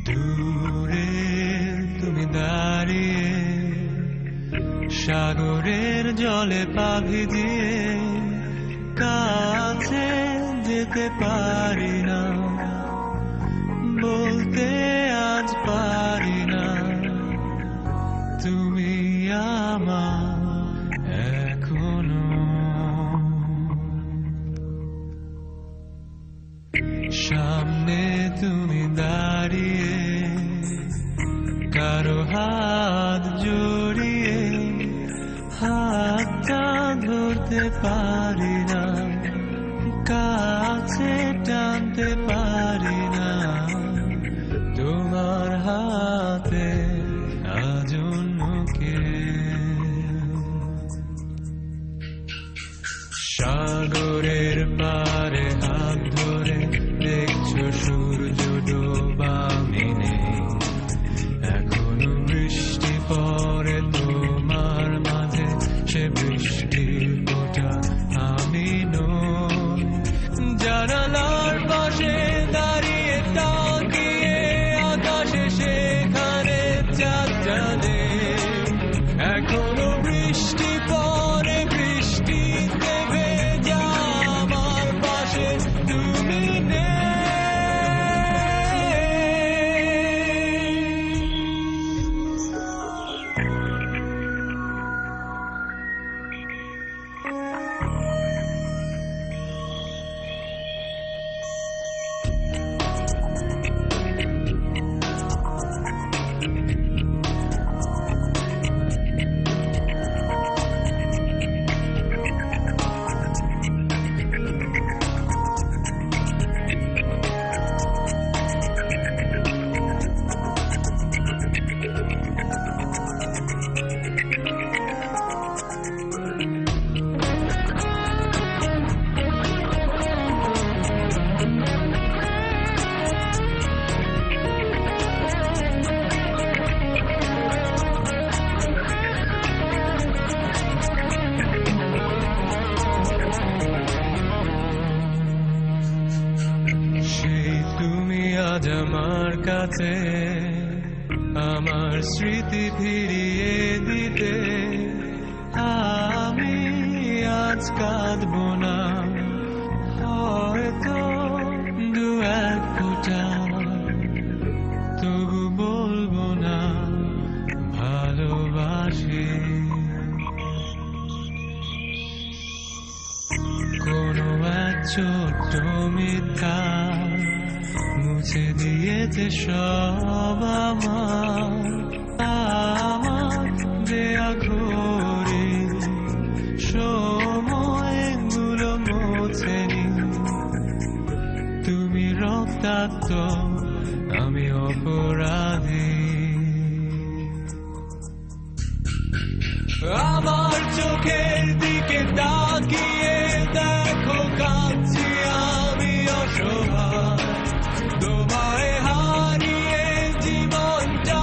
দূরে তুমি দাঁড়িয়ে সাগরের জলে পা ভিজিয়ে, কাছে যেতে পারি না, বলতে আজ পারি না তুমি আমার এখনো। সামনে তুমি দাঁড়িয়ে কারো হাত জড়িয়ে, হাতটা ধরতে পারি না, কাছে টানতে পারি না তোমার হাতে আজ অন্য কেউ। সাগরের পারে হাত ধরে দেখছো সূর্য ডোবা মিনে, এখনো বৃষ্টি পড়ে তোমার মাঝে, সে বৃষ্টির ফোঁটা আমি নই। জানালার পাশে দাঁড়িয়ে তাকিয়ে আকাশে সেখানে চাঁদ জানে, এখনো বৃষ্টি পড়ে বৃষ্টিতে ভেজা আমার পাশে তুমি নেই। আজ আমার কাছে আমার স্মৃতি ফিরিয়ে দিতে, আমি আজ কাঁদব না, হয়তো দু এক ফোঁটা, তবু বলবো না ভালোবাসি। কোনো এক ছোট্ট মিথ্যা মুছে দিয়েছে সব আমার দেয়া ঘরে, সময়গুলো মোছেনি। তুমি রক্তাক্ত, আমি অপরাধী। আমার চোখের দিকে তাকিয়ে দেখো কাঁদছি আমি অসহায়, তোমায় হারিয়ে জীবনটা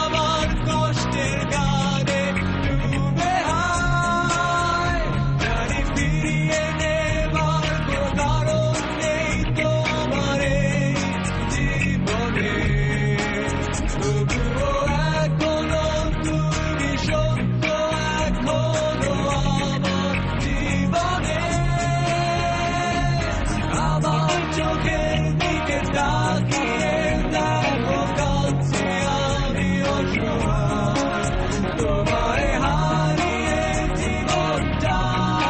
আমার কষ্টের গানে ডুবে হায়। জানি ফিরিয়ে নেবার কারণ নেই তো আমার এই জীবনে, তবুও এখনো তুমি সত্য, এখনো আমার জীবনে। আমার চোখের দিকে তাকিয়ে দেখো কাঁদছি আমি অসহায়, তোমায় হারিয়ে জীবনটা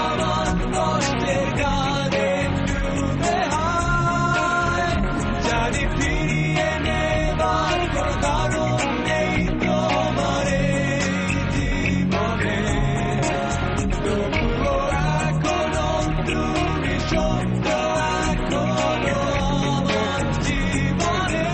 আমার কষ্টের গানে ডুবে হায়। জানি ফিরিয়ে নেবার কারণ নেই তো আমার এই জীবনে, তবুও এখনো তুমি সত্য, এখনো আমার জীবনে।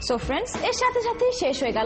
সো ফ্রেন্ডস, এর সাথে সাথে শেষ হয়ে গেল